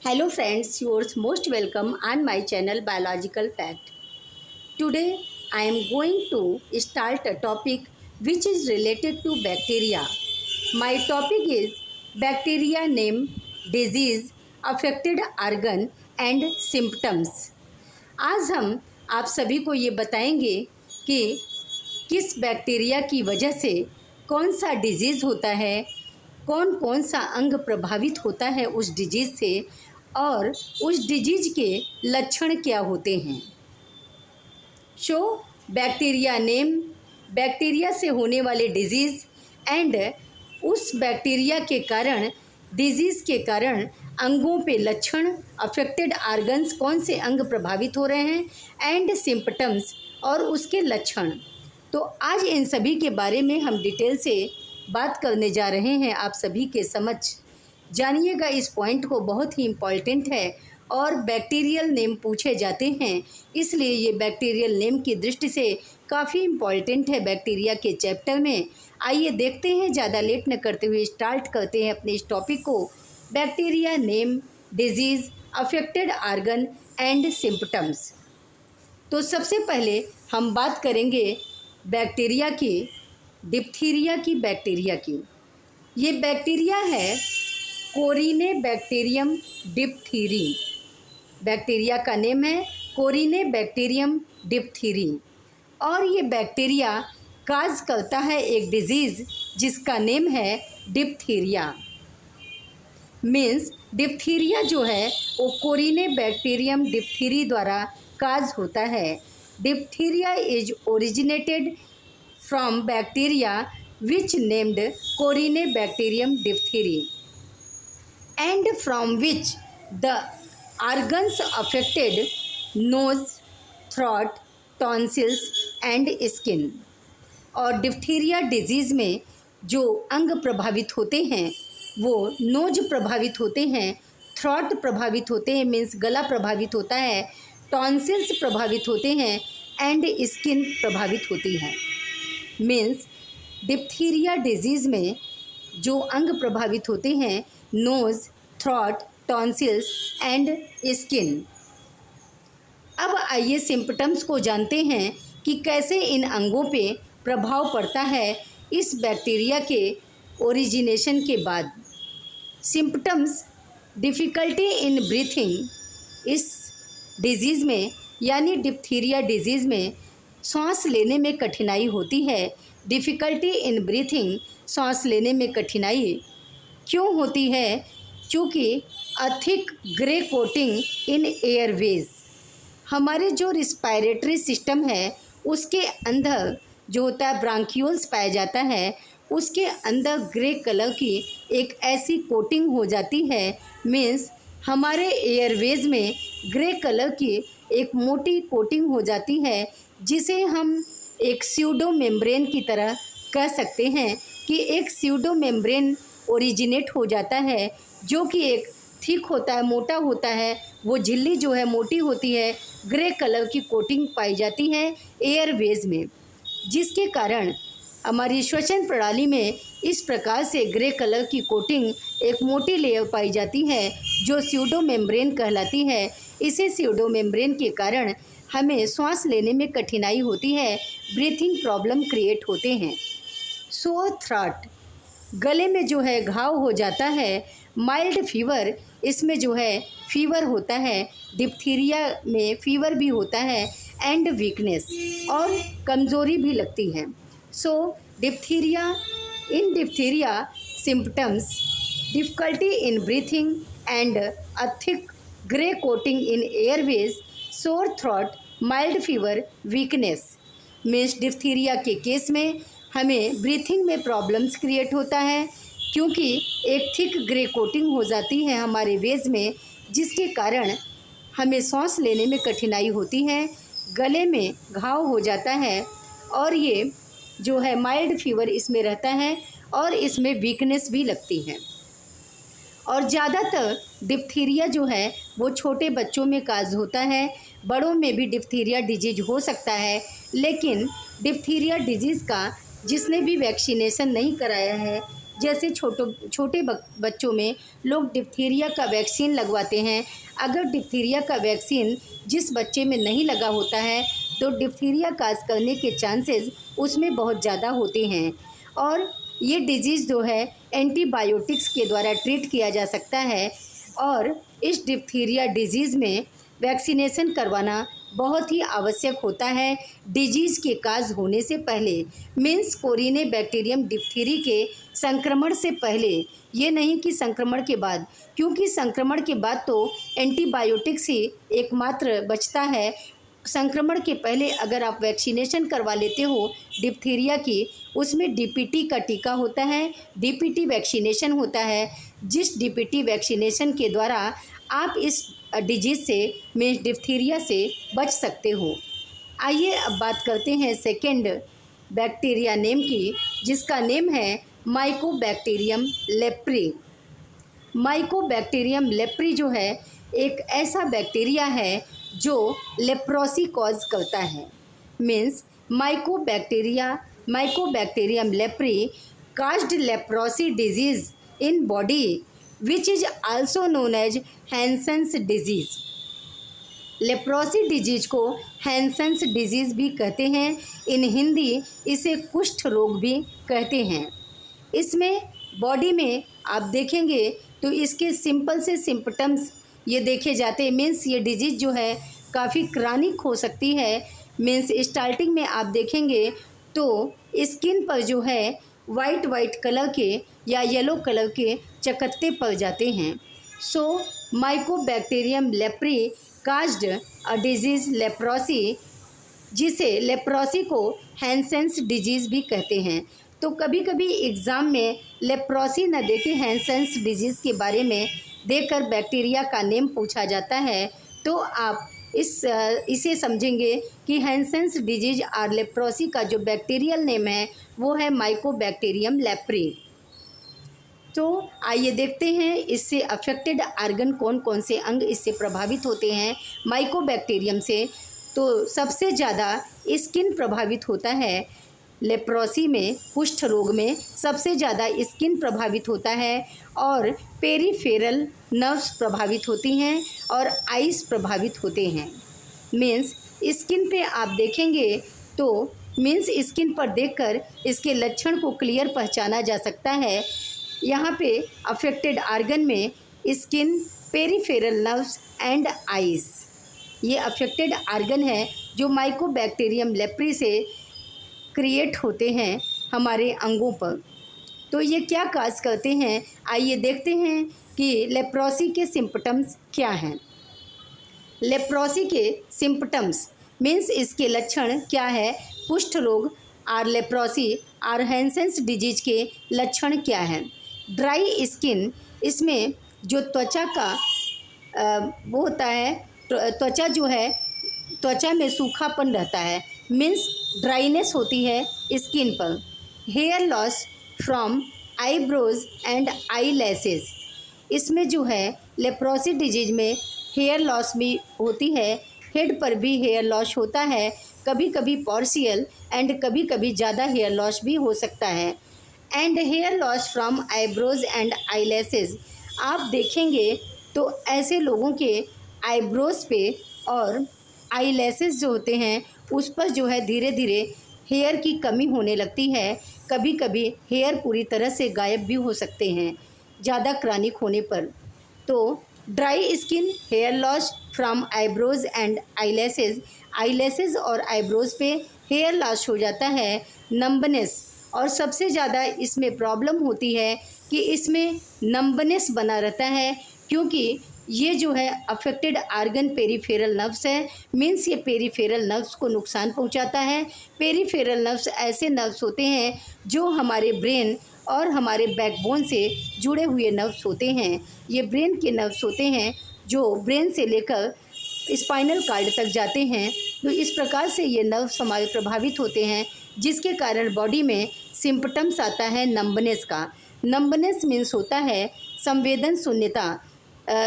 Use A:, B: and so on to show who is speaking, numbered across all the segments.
A: Hello friends, yours most welcome on my channel Biological Fact. Today I am going to start a topic which is related to bacteria. My topic is bacteria name, disease, affected organ and symptoms. आज हम आप सभी को ये बताएंगे कि किस bacteria की वजह से कौन सा डिजीज़ होता है, कौन कौन सा अंग प्रभावित होता है उस डिजीज़ से और उस डिजीज़ के लक्षण क्या होते हैं। शो बैक्टीरिया नेम, बैक्टीरिया से होने वाले डिजीज़ एंड उस बैक्टीरिया के कारण डिजीज़ के कारण अंगों पे लक्षण, अफेक्टेड आर्गन्स कौन से अंग प्रभावित हो रहे हैं एंड सिम्पटम्स और उसके लक्षण। तो आज इन सभी के बारे में हम डिटेल से बात करने जा रहे हैं आप सभी के समक्ष। जानिएगा, इस पॉइंट को बहुत ही इम्पॉर्टेंट है और बैक्टीरियल नेम पूछे जाते हैं, इसलिए ये बैक्टीरियल नेम की दृष्टि से काफ़ी इम्पॉर्टेंट है बैक्टीरिया के चैप्टर में। आइए देखते हैं, ज़्यादा लेट न करते हुए स्टार्ट करते हैं अपने इस टॉपिक को। Bacteria name, diseases, affected organ and symptoms. तो सबसे पहले हम बात करेंगे बैक्टीरिया की, डिप्थीरिया की बैक्टीरिया की। ये बैक्टीरिया है कोरिनेबैक्टीरियम डिप्थीरी। बैक्टीरिया का नेम है कोरिनेबैक्टीरियम डिप्थीरी और ये बैक्टीरिया काज करता है एक डिजीज़ जिसका नेम है डिप्थीरिया। मीन्स डिप्थीरिया जो है वो कोरिनेबैक्टीरियम डिप्थीरी द्वारा काज होता है। Diphtheria is originated from bacteria which named corynebacterium diphtheriae and from which the organs affected nose, throat, tonsils and skin। और डिप्थीरिया डिजीज़ में जो अंग प्रभावित होते हैं वो नोज प्रभावित होते हैं, थ्रॉट प्रभावित होते हैं मीन्स गला प्रभावित होता है, टॉन्सिल्स प्रभावित होते हैं एंड स्किन प्रभावित होती है। मीन्स डिप्थीरिया डिजीज़ में जो अंग प्रभावित होते हैं nose, throat, tonsils and skin. अब आइए सिम्पटम्स को जानते हैं कि कैसे इन अंगों पे प्रभाव पड़ता है इस बैक्टीरिया के ओरिजिनेशन के बाद। Symptoms, difficulty in breathing. इस डिजीज़ में यानी डिप्थीरिया डिजीज़ में सांस लेने में कठिनाई होती है। डिफ़िकल्टी इन ब्रीथिंग, सांस लेने में कठिनाई क्यों होती है? क्योंकि thick grey coating in Airways. हमारे जो रिस्पायरेटरी सिस्टम है उसके अंदर जो होता है ब्रांक्यूल्स पाया जाता है, उसके अंदर ग्रे कलर की एक ऐसी कोटिंग हो जाती है। मीन्स हमारे एयरवेज में ग्रे कलर की एक मोटी कोटिंग हो जाती है जिसे हम एक स्यूडो मेम्ब्रेन की तरह कह सकते हैं कि एक स्यूडो मेम्ब्रेन ओरिजिनेट हो जाता है जो कि एक थिक होता है, मोटा होता है। वो झिल्ली जो है मोटी होती है, ग्रे कलर की कोटिंग पाई जाती है एयरवेज में, जिसके कारण हमारी श्वसन प्रणाली में इस प्रकार से ग्रे कलर की कोटिंग एक मोटी लेयर पाई जाती है जो स्यूडो मेम्ब्रेन कहलाती है। इसी स्यूडो मेम्ब्रेन के कारण हमें सांस लेने में कठिनाई होती है, ब्रीथिंग प्रॉब्लम क्रिएट होते हैं। सोर थ्रोट, गले में जो है घाव हो जाता है। माइल्ड फीवर, इसमें जो है फीवर होता है, डिप्थीरिया में फीवर भी होता है एंड वीकनेस और कमज़ोरी भी लगती है। So diphtheria, in diphtheria symptoms, difficulty in breathing and a thick grey coating in airways, sore throat, mild fever, weakness. Means diphtheria के केस में हमें ब्रीथिंग में प्रॉब्लम्स क्रिएट होता है क्योंकि एक थिक ग्रे कोटिंग हो जाती है हमारे वेज में, जिसके कारण हमें सांस लेने में कठिनाई होती है, गले में घाव हो जाता है और ये जो है माइल्ड फीवर इसमें रहता है और इसमें वीकनेस भी लगती है। और ज़्यादातर डिप्थीरिया जो है वो छोटे बच्चों में काज होता है, बड़ों में भी डिप्थीरिया डिजीज हो सकता है, लेकिन डिप्थीरिया डिजीज़ का जिसने भी वैक्सीनेशन नहीं कराया है जैसे छोटे बच्चों में लोग डिप्थीरिया का वैक्सीन लगवाते हैं। अगर डिप्थीरिया का वैक्सीन जिस बच्चे में नहीं लगा होता है तो डिप्थीरिया काज करने के चांसेस उसमें बहुत ज़्यादा होते हैं। और ये डिजीज़ जो है एंटीबायोटिक्स के द्वारा ट्रीट किया जा सकता है। और इस डिप्थीरिया डिजीज़ में वैक्सीनेशन करवाना बहुत ही आवश्यक होता है डिजीज़ के काज होने से पहले, मीन्स कोरिने बैक्टीरियम डिप्थीरी के संक्रमण से पहले, ये नहीं कि संक्रमण के बाद, क्योंकि संक्रमण के बाद तो एंटीबायोटिक्स ही एकमात्र बचता है। संक्रमण के पहले अगर आप वैक्सीनेशन करवा लेते हो डिप्थीरिया की, उसमें डीपीटी का टीका होता है, डीपीटी वैक्सीनेशन होता है, जिस डीपीटी वैक्सीनेशन के द्वारा आप इस डिजीज़ से, मीन्स डिप्थीरिया से बच सकते हो। आइए अब बात करते हैं सेकेंड बैक्टीरिया नेम की, जिसका नेम है माइकोबैक्टीरियम लेप्री। माइकोबैक्टीरियम लेप्री जो है एक ऐसा बैक्टीरिया है जो लेप्रोसी कॉज करता है। Means Mycobacterium leprae caused leprosy disease in body, which is also known as Hansen's disease. Leprosy disease को हैंसन्स डिजीज़ भी कहते हैं। इन हिंदी इसे कुष्ठ रोग भी कहते हैं। इसमें बॉडी में आप देखेंगे तो इसके सिंपल से सिम्पटम्स ये देखे जाते हैं। मीन्स ये डिजीज़ जो है काफ़ी क्रॉनिक हो सकती है। मीन्स स्टार्टिंग में आप देखेंगे तो स्किन पर जो है वाइट कलर के या येलो कलर के चकत्ते पड़ जाते हैं। So mycobacterium leprae caused a disease leprosy, जिसे लेप्रोसी को हैंसेंस डिजीज़ भी कहते हैं। तो कभी कभी एग्ज़ाम में लेप्रोसी न देके हैंसेंस डिजीज़ के बारे में देकर बैक्टीरिया का नेम पूछा जाता है, तो आप इसे समझेंगे कि हैंसेंस डिजीज और लेप्रोसी का जो बैक्टीरियल नेम है वो है माइकोबैक्टीरियम लेप्री। तो आइए देखते हैं इससे अफेक्टेड आर्गन कौन कौन से अंग इससे प्रभावित होते हैं माइकोबैक्टीरियम से। तो सबसे ज़्यादा स्किन प्रभावित होता है लेप्रोसी में, कुष्ठ रोग में सबसे ज़्यादा स्किन प्रभावित होता है और पेरीफेरल नर्व्स प्रभावित होती हैं और आइस प्रभावित होते हैं। मीन्स स्किन पे आप देखेंगे तो मीन्स स्किन पर देखकर इसके लक्षण को क्लियर पहचाना जा सकता है। यहाँ पे अफेक्टेड आर्गन में skin, peripheral nerves and ice, ये अफेक्टेड आर्गन है जो माइकोबैक्टीरियम लेप्री से क्रिएट होते हैं हमारे अंगों पर। तो ये क्या काज करते हैं, आइए देखते हैं कि लेप्रोसी के सिम्पटम्स क्या हैं। लेप्रोसी के सिम्पटम्स मीन्स इसके लक्षण क्या है, कुष्ठ रोग और लेप्रोसी और हैंसेंस डिजीज के लक्षण क्या हैं। ड्राई स्किन, इसमें जो त्वचा का वो होता है, त्वचा जो है, त्वचा में सूखापन रहता है, मीन्स ड्राइनेस होती है स्किन पर। Hair loss from eyebrows and eye lashes, इसमें जो है लेप्रोसी डिजीज में हेयर लॉस भी होती है, हेड पर भी हेयर लॉस होता है, कभी कभी पार्शियल एंड कभी कभी ज़्यादा हेयर लॉस भी हो सकता है। And hair loss from eyebrows and eye lashes, आप देखेंगे तो ऐसे लोगों के आईब्रोज पे और आई लैसेस जो होते हैं उस पर जो है धीरे धीरे हेयर की कमी होने लगती है। कभी कभी हेयर पूरी तरह से गायब भी हो सकते हैं ज़्यादा क्रॉनिक होने पर। तो dry skin, hair loss from eyebrows and eyelashes और आईब्रोज पे हेयर लॉस हो जाता है। नंबनेस, और सबसे ज़्यादा इसमें प्रॉब्लम होती है कि इसमें नंबनेस बना रहता है, क्योंकि ये जो है अफेक्टेड आर्गन पेरीफेरल नर्व्स है। मीन्स ये पेरीफेरल नर्व्स को नुकसान पहुंचाता है। पेरीफेरल नर्व्स ऐसे नर्व्स होते हैं जो हमारे ब्रेन और हमारे बैकबोन से जुड़े हुए नर्व्स होते हैं। ये ब्रेन के नर्व्स होते हैं जो ब्रेन से लेकर स्पाइनल कार्ड तक जाते हैं। तो इस प्रकार से ये नर्व्स हमारे प्रभावित होते हैं, जिसके कारण बॉडी में सिम्पटम्स आता है नंबनेस का। नंबनेस मीन्स होता है संवेदन शून्यता।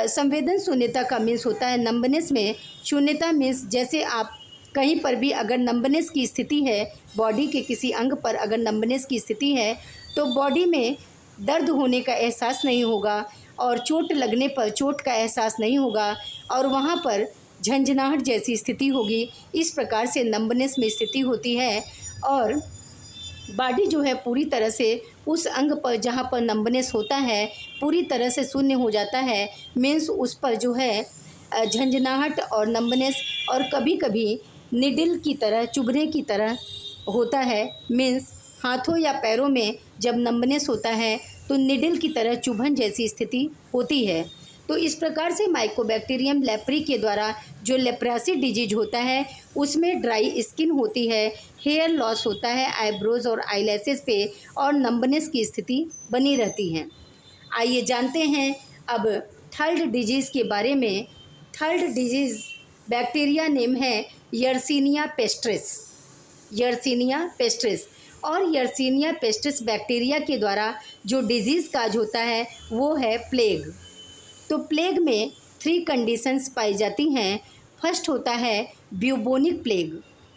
A: संवेदन शून्यता का मीन्स होता है नंबनेस में शून्यता। मीन्स जैसे आप कहीं पर भी अगर नंबनेस की स्थिति है, बॉडी के किसी अंग पर अगर नंबनेस की स्थिति है तो बॉडी में दर्द होने का एहसास नहीं होगा और चोट लगने पर चोट का एहसास नहीं होगा और वहाँ पर झंझनाहट जैसी स्थिति होगी। इस प्रकार से नंबनेस में स्थिति होती है और बॉडी जो है पूरी तरह से उस अंग पर जहाँ पर नंबनेस होता है पूरी तरह से शून्य हो जाता है। मीन्स उस पर जो है झंझनाहट और नंबनेस और कभी कभी निडिल की तरह चुभने की तरह होता है। मीन्स हाथों या पैरों में जब नंबनेस होता है तो निडिल की तरह चुभन जैसी स्थिति होती है। तो इस प्रकार से माइकोबैक्टीरियम लेप्री के द्वारा जो लेप्रासी डिजीज होता है उसमें ड्राई स्किन होती है, हेयर लॉस होता है आईब्रोज और आईलैशेस पे और नंबनेस की स्थिति बनी रहती है। आइए जानते हैं अब थर्ड डिजीज़ के बारे में। थर्ड डिजीज़ बैक्टीरिया नेम है यर्सीनिया पेस्ट्रिस। यर्सीनिया पेस्ट्रिस और यर्सीनिया पेस्ट्रिस बैक्टीरिया के द्वारा जो डिजीज़ काज होता है वो है प्लेग। तो प्लेग में 3 कंडीशंस पाई जाती हैं। फर्स्ट होता है ब्यूबोनिक प्लेग।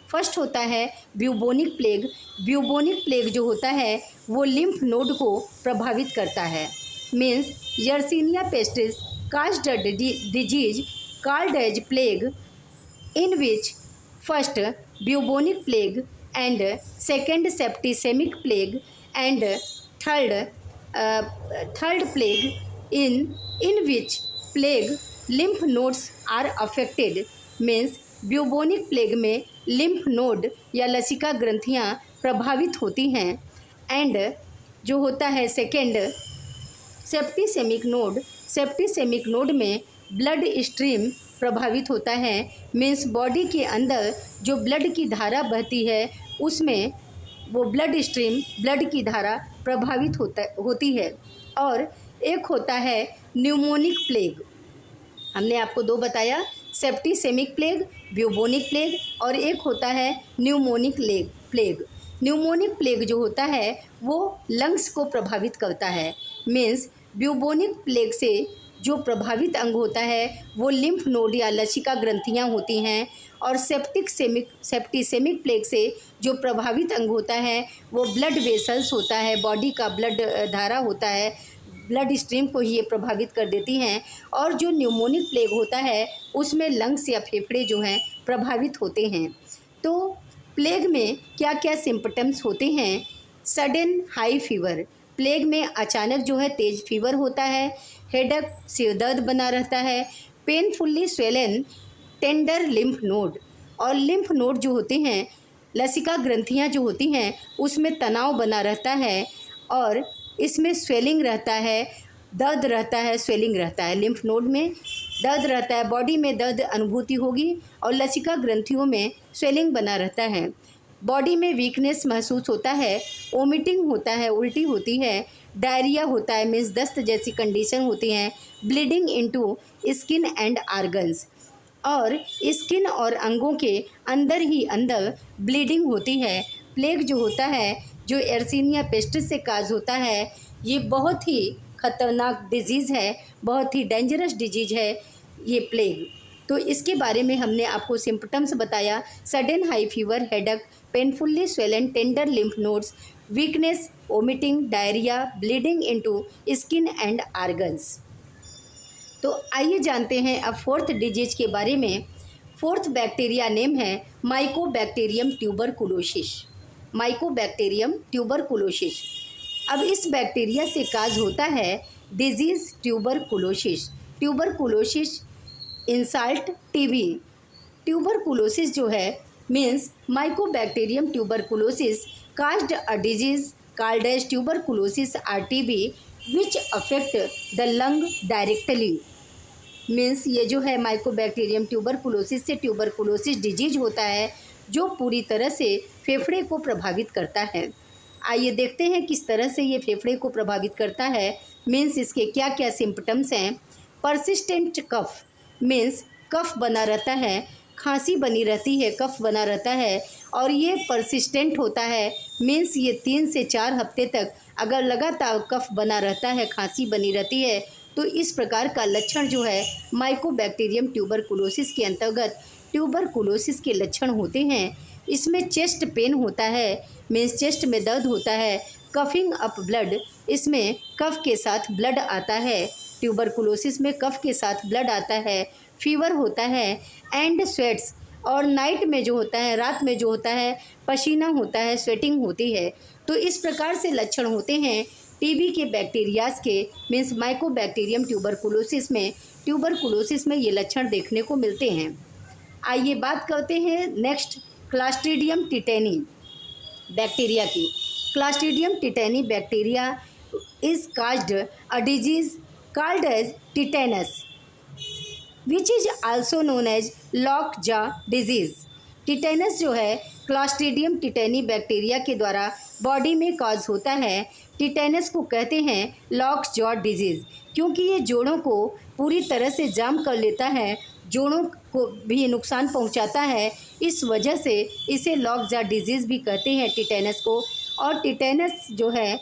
A: फर्स्ट होता है ब्यूबोनिक प्लेग। ब्यूबोनिक प्लेग जो होता है वो लिम्फ नोड को प्रभावित करता है। Means yersinia pestis caused a disease called as plague in which first bubonic plague and second septicaemic plague and third plague in which plague lymph nodes are affected। Means bubonic plague में lymph node या लसिका ग्रंथियाँ प्रभावित होती हैं। And जो होता है second सेप्टिसेमिक node. सेप्टिसेमिक node में ब्लड स्ट्रीम प्रभावित होता है। मीन्स बॉडी के अंदर जो ब्लड की धारा बहती है उसमें वो ब्लड स्ट्रीम ब्लड की धारा प्रभावित होती है। और एक होता है न्यूमोनिक प्लेग। हमने आपको 2 बताया, सेप्टिसेमिक प्लेग, ब्यूबोनिक प्लेग और एक होता है न्यूमोनिक प्लेग। न्यूमोनिक प्लेग जो होता है वो लंग्स को प्रभावित करता है। मीन्स ब्यूबोनिक प्लेग से जो प्रभावित अंग होता है वो लिम्फ नोड या लसिका ग्रंथियाँ होती हैं और सेप्टिसेमिक प्लेग से जो प्रभावित अंग होता है वो ब्लड वेसल्स होता है, बॉडी का ब्लड धारा होता है, ब्लड स्ट्रीम को ही ये प्रभावित कर देती हैं। और जो न्यूमोनिक प्लेग होता है उसमें लंग्स या फेफड़े जो हैं प्रभावित होते हैं। तो प्लेग में क्या क्या सिम्पटम्स होते हैं? Sudden high fever. प्लेग में अचानक जो है तेज फीवर होता है, हेडेक सिरदर्द बना रहता है, पेनफुल्ली स्वेलन टेंडर लिम्फ नोड। और लिम्फ नोड जो होते हैं लसिका ग्रंथियाँ जो होती हैं उसमें तनाव बना रहता है और इसमें स्वेलिंग रहता है, दर्द रहता है, स्वेलिंग रहता है। लिम्फ नोड में दर्द रहता है, बॉडी में दर्द अनुभूति होगी और लसिका ग्रंथियों में स्वेलिंग बना रहता है। बॉडी में वीकनेस महसूस होता है, वोमिटिंग होता है, उल्टी होती है, डायरिया होता है, मीन्स दस्त जैसी कंडीशन होती हैं, bleeding into skin and organs. और स्किन और अंगों के अंदर ही अंदर ब्लीडिंग होती है। प्लेग जो होता है जो यर्सीनिया पेस्टिस से काज होता है ये बहुत ही खतरनाक डिजीज़ है, बहुत ही डेंजरस डिजीज है ये प्लेग। तो इसके बारे में हमने आपको सिम्पटम्स बताया। Sudden high fever, headache, painfully swollen tender lymph nodes, weakness, vomiting, diarrhoea, bleeding into skin and organs. तो आइए जानते हैं अब 4th डिजीज के बारे में। 4th बैक्टीरिया नेम है माइकोबैक्टीरियम ट्यूबरकुलोसिस। Mycobacterium tuberculosis. अब इस बैक्टीरिया से काज होता है disease tuberculosis. Tuberculosis in short TB. Tuberculosis जो है means mycobacterium tuberculosis caused a disease called as tuberculosis or TB which affect the lung directly. Means ये जो है माइकोबैक्टीरियम ट्यूबरकुलोसिस से ट्यूबरकुलोसिस डिजीज होता है जो पूरी तरह से फेफड़े को प्रभावित करता है। आइए देखते हैं किस तरह से ये फेफड़े को प्रभावित करता है। मीन्स इसके क्या क्या सिम्पटम्स हैं। परसिस्टेंट कफ। मीन्स कफ बना रहता है, खांसी बनी रहती है, कफ बना रहता है और ये परसिस्टेंट होता है। मीन्स ये 3 से 4 हफ्ते तक अगर लगातार कफ बना रहता है, खांसी बनी रहती है तो इस प्रकार का लक्षण जो है माइकोबैक्टीरियम ट्यूबरकुलोसिस के अंतर्गत ट्यूबरकुलोसिस के लक्षण होते हैं। इसमें चेस्ट पेन होता है, मीन्स चेस्ट में दर्द होता है, कफिंग अप ब्लड, इसमें कफ के साथ ब्लड आता है। ट्यूबरकुलोसिस में कफ के साथ ब्लड आता है, फीवर होता है एंड स्वेट्स, और नाइट में जो होता है, रात में जो होता है, पसीना होता है, स्वेटिंग होती है। तो इस प्रकार से लक्षण होते हैं टीबी के बैक्टीरियाज के, मीन्स माइकोबैक्टीरियम ट्यूबरकुलोसिस में ये लक्षण देखने को मिलते हैं। आइए बात करते हैं नेक्स्ट क्लास्ट्रीडियम टिटेनी बैक्टीरिया की। Clostridium tetani bacteria is caused a disease called as tetanus which is also known as lock jaw disease. Tetanus जो है क्लास्ट्रीडियम टिटेनी बैक्टीरिया के द्वारा बॉडी में कॉज होता है। टिटेनस को कहते हैं लॉक जॉ डिजीज़, क्योंकि ये जोड़ों को पूरी तरह से जाम कर लेता है, जोड़ों को भी नुकसान पहुंचाता है। इस वजह से इसे लॉक जॉ डिजीज़ भी कहते हैं टिटेनस को। और टिटेनस जो है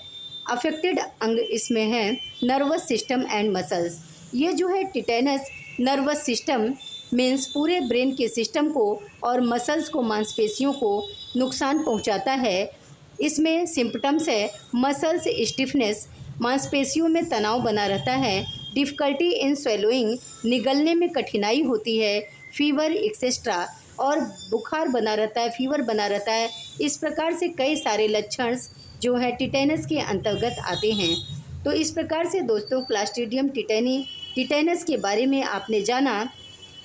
A: अफेक्टेड अंग इसमें है नर्वस सिस्टम एंड मसल्स। ये जो है टिटेनस नर्वस सिस्टम मीन्स पूरे ब्रेन के सिस्टम को और मसल्स को, मांसपेशियों को नुकसान पहुंचाता है। इसमें सिम्पटम्स है मसल्स स्टिफनेस, मांसपेशियों में तनाव बना रहता है, डिफ़िकल्टी इन स्वेलोइंग, निगलने में कठिनाई होती है, फीवर एक्सेट्रा, और बुखार बना रहता है, फीवर बना रहता है। इस प्रकार से कई सारे लक्षण जो है टिटेनस के अंतर्गत आते हैं। तो इस प्रकार से दोस्तों क्लास्ट्रीडियम टिटेनस के बारे में आपने जाना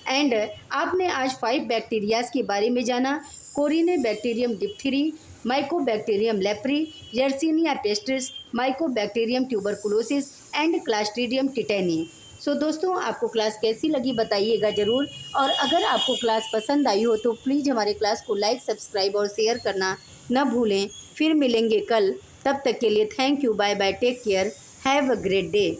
A: एंड आपने आज 5 बैक्टीरियाज के बारे में जाना। Corynebacterium diphtheriae, mycobacterium leprae, yersinia pestis, mycobacterium tuberculosis and clostridium tetani. So दोस्तों आपको क्लास कैसी लगी बताइएगा ज़रूर, और अगर आपको क्लास पसंद आई हो तो प्लीज़ हमारे क्लास को लाइक, सब्सक्राइब और शेयर करना न भूलें। फिर मिलेंगे कल, तब तक के लिए thank you, bye bye, take care, have a great day.